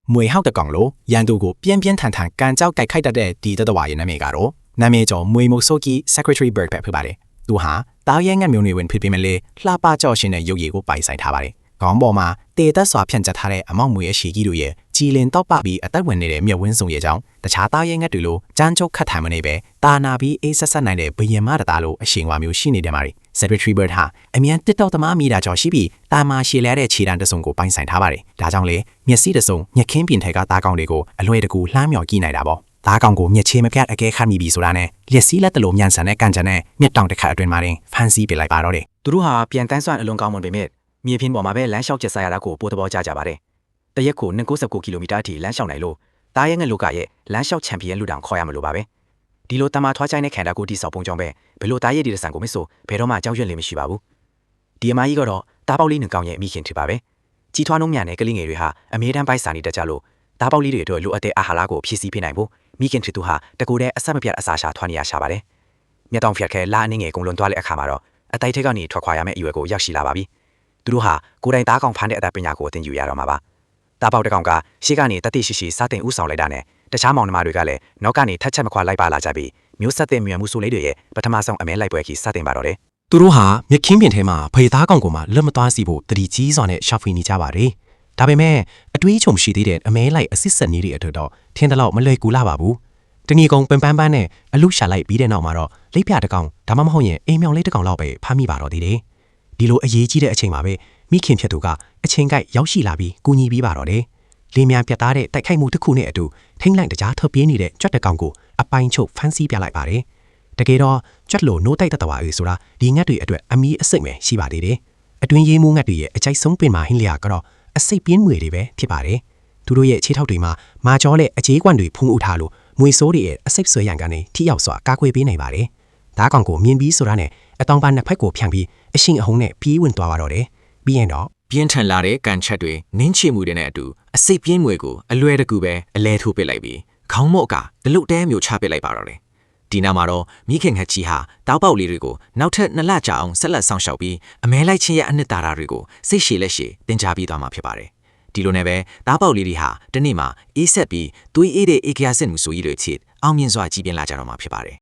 每號的講路，印度個邊邊談談干州解開的地得話嘢那咩個咯，那咩就每木書記 Secretary Bird 拍拍嚟，都下導演嘅苗女ဝင်拍片嚟，喇叭就先係有嘢個擺曬他嚟，講冇嘛，地得刷片就睇嚟，阿媽每一時幾度嘢，自然到百比得揾你哋苗揾送嘢種，但查導演嘅對路，贊助客台門呢邊，但那邊 A 實實嚟嚟不夜馬的大路，成話苗先你哋嘛嚟。Secretary Bird 哈，一面得到的媽咪啦就係比，但嘛是來的自然的送個擺曬他嚟，打仗嚟，面試的送，日傾變態個打講嚟個，一來的個攬苗機嚟啦噃，打講個日車咪撇一個看咪比數啦呢，歷史咧得路面上咧幹陣呢，面當的客對馬嚟，反思別嚟把到嚟。သူတို့ဟာပြန်တန်းဆွမ်းအလွန်ကောင်းမွန်ပေမဲ့မြေပြင်ပေါ်မှာပဲလမ်းလျှောက်ကျဆိုင်ရတာကိုပိုတဘောကြပါတယ်။တရက်ကို99ကီလိုမီတာအထိလမ်းလျှောက်နိုင်လို့တားရဲငယ်လူကရဲ့လမ်းလျှောက်ချန်ပီယံလူတောင်ခေါ်ရမလို့ပါပဲ။ဒီလိုတမထွားချိုင်းတဲ့ခန္ဓာကိုယ်တိဆောက်ပုံကြောင့်ပဲဘယ်လိုတားရဲဒီတဲ့ဆန်ကိုမဆိုဘယ်တော့မှကြောက်ရွံ့လေမရှိပါဘူး။ဒီအမကြီးကတော့တားပေါက်လေးနှကောင်းရဲ့မိခင်ထပါပဲ။ကြီးထွားနှုံးမြန်တဲ့ကလေးငယ်တွေဟာအမြဲတမ်းပိုက်စာနေတတ်ကြလို့တားပေါက်လေးတွေအတွက်လိုအပ်တဲ့အာဟာရကိုဖြည့်ဆည်းပေးနိုင်ဖို့မိခင်ထသူဟာတကူတဲ့အဆက်မပြတ်အစာရှာထွားနေရရှာပါတယ်။မြတ်တောင်ဖြတ်ခဲလာအနေငယ်ကုန်လွန်သွားတဲ့အခါမှာတော့အတိုက်ထက်ကနေထွက်ခွာရမယ့်အရွယ်ကိုရောက်ရှိလာပါပြီ။သူတို့ဟာကိုယ်တိုင်သားကောင်ဖမ်းတဲ့အတပညာကိုသင်ယူရတော့မှာပါ။တားပေါက်တကောင်ကရှေ့ကနေတတိရှိရှိစတင်ဥဆောင်လိုက်တာနဲ့တခြားမောင်နှမတွေကလည်းနောက်ကနေထက်ချက်မခွာလိုက်ပါလာကြပြီးမျိုးဆက်တဲ့မြွံမှုဆိုလေးတွေရဲ့ပထမဆုံးအမဲလိုက်ပွဲကြီးစတင်ပါတော့တယ်။သူတို့ဟာမြခင်းပြင်ထဲမှာဖေသားကောင်ကိုမှလက်မသွားစီဖို့တတိကြီးစွာနဲ့ရှာဖွေနေကြပါတယ်။ဒါပေမဲ့အတွေးချုံရှိသေးတဲ့အမဲလိုက်အစစ်ဆက်နေတဲ့အထက်တော့ထင်းတလောက်မလွယ်ကူလာပါဘူး။တဏီကုံပန်းပန်းနဲ့အလူရှာလိုက်ပြီးတဲ့နောက်မှာတော့လိပ်ပြတကောင်ဒါမှမဟုတ်ရင်အိမ်မြောင်လေးတကောင်လောက်ပဲဖမ်းမိပါတော့သေးတယ်။ဒီလိုအရေးကြီးတဲ့အချိန်မှာပဲမိခင်ဖြစ်သူကအချိန်ကိုက်ရောက်ရှိလာပြီးကူညီပြီးပါတော့တယ်။လေးများပြတ်သားတဲ့တိုက်ခိုက်မှုတစ်ခုနဲ့အတူထိမ့်လိုက်တကြားထပ်ပြေးနေတဲ့ကြွက်တကောင်ကိုအပိုင်းချုပ်ဖမ်းဆီးပြလိုက်ပါတယ်။တကယ်တော့ကြွက်လိုနိုးတိုက်တတဝါအေးဆိုတာဒီငှက်တွေအတွက်အမီးအစိတ်ပဲရှိပါသေးတယ်။အတွင်းရေးမှုငှက်တွေရဲ့အကြိုက်ဆုံးပင်မာဟင်းလျာကတော့အစိတ်ပြင်းငွေတွေပဲဖြစ်ပါတယ်။သူတို့ရဲ့ခြေထောက်တွေမှာမာကျော်တဲ့အခြေကွန့်တွေဖုံးအုပ်ထားလို့မွေဆိုးတွေရဲ့အစိတ်ဆွဲရံကနေထိရောက်စွာကာကွယ်ပေးနိုင်ပါတယ်။ဒါကောင်ကိုမြင်ပြီးဆိုတာနဲ့အတောင်ပန်းနှစ်ဖက်ကိုဖြန့်ပြီးအရှင်အဟုန်နဲ့ပြေးဝင်သွားပါတော့တယ်။ပြီးရင်တော့ပြင်းထန်လာတဲ့ကန်ချက်တွေနင်းချမှုတွေနဲ့အတူအစိတ်ပြင်းငွေကိုအလွယ်တကူပဲအလဲထိုးပစ်လိုက်ပြီးခေါင်းမော့ကဒလုတ်တဲမျိုးချပစ်လိုက်ပါတော့တယ်။ဒီနောက်မှာတော့မိခင်ငှက်ကြီးဟာတောက်ပေါက်လေးတွေကိုနောက်ထပ်2လကြာအောင်ဆက်လက်ဆောင်ရှောက်ပြီးအမဲလိုက်ချင်းရဲ့အနှစ်သာရတွေကိုစိတ်ရှည်လက်ရှည်သင်ကြားပြီးသွားမှာဖြစ်ပါတယ်။ဒီလိုနဲ့ပဲတောက်ပေါက်လေးတွေဟာတနေ့မှာအေးဆက်ပြီးသွေးအေးတဲ့ဧကရာစစ်မှုဆိုကြီးတွေချစ်အောင်မြင်စွာကြီးပြင်းလာကြတော့မှာဖြစ်ပါတယ်